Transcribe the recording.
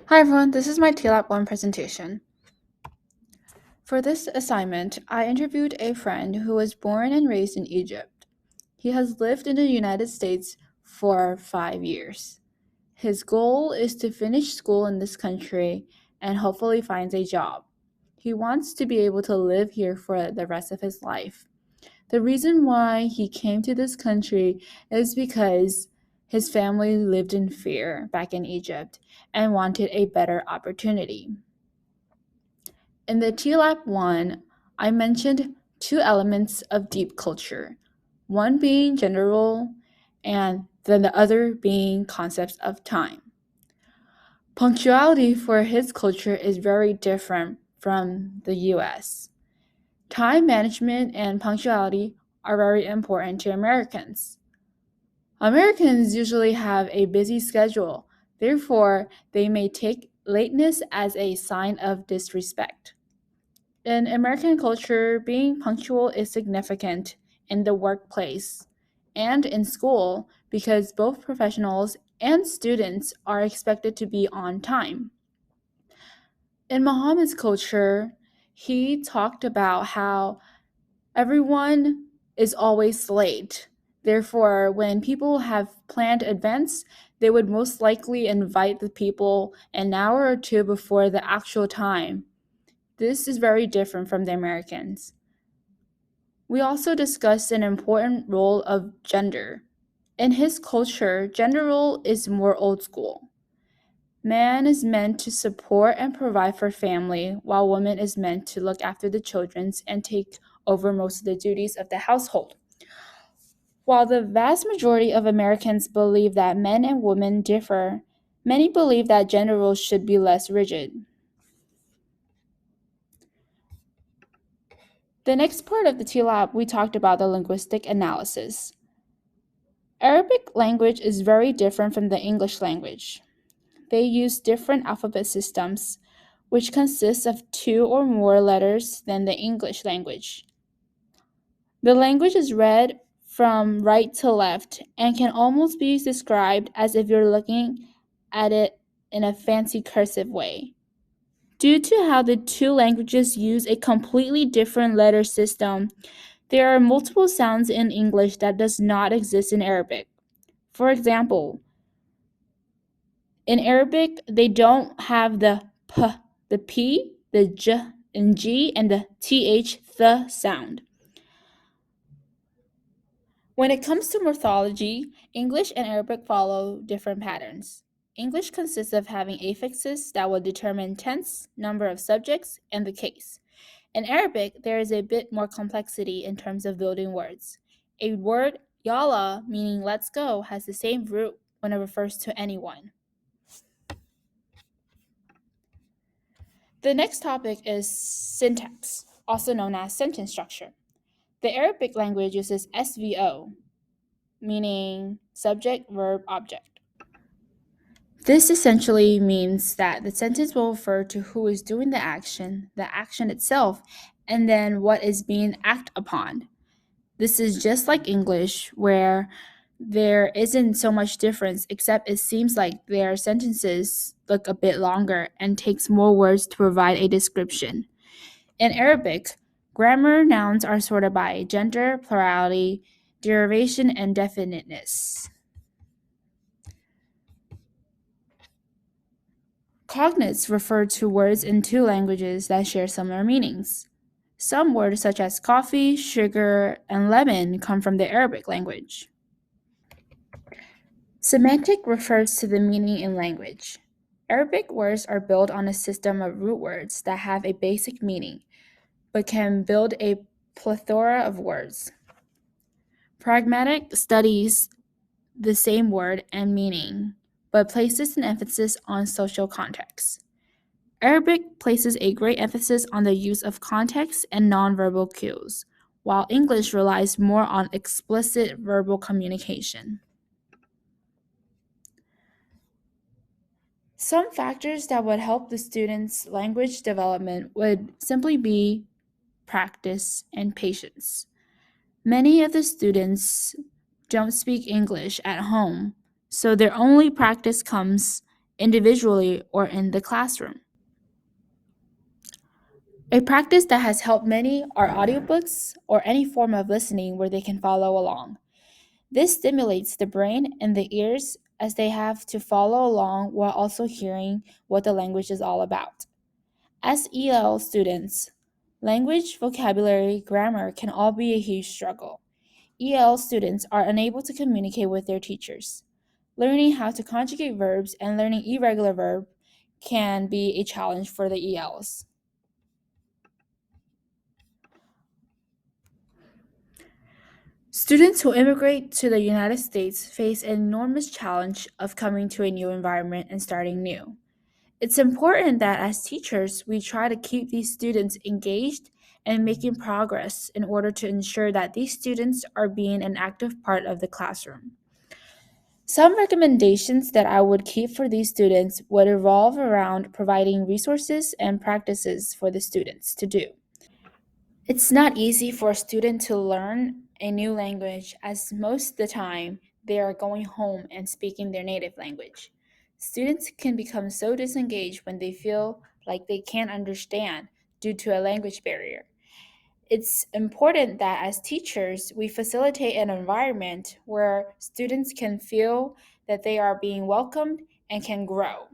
Hi everyone, this is my TLAP 1 presentation. For this assignment, I interviewed a friend who was born and raised in Egypt. He has lived in the United States for 5 years. His goal is to finish school in this country and hopefully finds a job. He wants to be able to live here for the rest of his life. The reason why he came to this country is because his family lived in fear back in Egypt and wanted a better opportunity. In the TLAP 1, I mentioned two elements of deep culture, one being gender role and then the other being concepts of time. Punctuality for his culture is very different from the US. Time management and punctuality are very important to Americans. Americans usually have a busy schedule, therefore, they may take lateness as a sign of disrespect. In American culture, being punctual is significant in the workplace and in school because both professionals and students are expected to be on time. In Muhammad's culture, he talked about how everyone is always late. Therefore, when people have planned events, they would most likely invite the people an hour or two before the actual time. This is very different from the Americans. We also discussed an important role of gender. In his culture, gender role is more old school. Man is meant to support and provide for family, while woman is meant to look after the children and take over most of the duties of the household. While the vast majority of Americans believe that men and women differ, many believe that gender roles should be less rigid. The next part of the TLAB, we talked about the linguistic analysis. Arabic language is very different from the English language. They use different alphabet systems, which consists of two or more letters than the English language. The language is read from right to left and can almost be described as if you're looking at it in a fancy cursive way. Due to how the two languages use a completely different letter system, there are multiple sounds in English that does not exist in Arabic. For example, in Arabic, they don't have the p, the p, the j and g, and the th, the sound. When it comes to morphology, English and Arabic follow different patterns. English consists of having affixes that will determine tense, number of subjects, and the case. In Arabic, there is a bit more complexity in terms of building words. A word, yalla, meaning let's go, has the same root when it refers to anyone. The next topic is syntax, also known as sentence structure. The Arabic language uses SVO, meaning subject, verb, object. This essentially means that the sentence will refer to who is doing the action itself, and then what is being acted upon. This is just like English, where there isn't so much difference, except it seems like their sentences look a bit longer and takes more words to provide a description. In Arabic, grammar nouns are sorted by gender, plurality, derivation, and definiteness. Cognates refer to words in two languages that share similar meanings. Some words such as coffee, sugar, and lemon come from the Arabic language. Semantic refers to the meaning in language. Arabic words are built on a system of root words that have a basic meaning, but can build a plethora of words. Pragmatic studies the same word and meaning, but places an emphasis on social context. Arabic places a great emphasis on the use of context and nonverbal cues, while English relies more on explicit verbal communication. Some factors that would help the student's language development would simply be practice and patience. Many of the students don't speak English at home, so their only practice comes individually or in the classroom. A practice that has helped many are audiobooks or any form of listening where they can follow along. This stimulates the brain and the ears as they have to follow along while also hearing what the language is all about. As EL students, language, vocabulary, grammar can all be a huge struggle. EL students are unable to communicate with their teachers. Learning how to conjugate verbs and learning irregular verb can be a challenge for the ELs. Students who immigrate to the United States face an enormous challenge of coming to a new environment and starting new. It's important that as teachers, we try to keep these students engaged and making progress in order to ensure that these students are being an active part of the classroom. Some recommendations that I would keep for these students would revolve around providing resources and practices for the students to do. It's not easy for a student to learn a new language as most of the time they are going home and speaking their native language. Students can become so disengaged when they feel like they can't understand due to a language barrier. It's important that as teachers, we facilitate an environment where students can feel that they are being welcomed and can grow.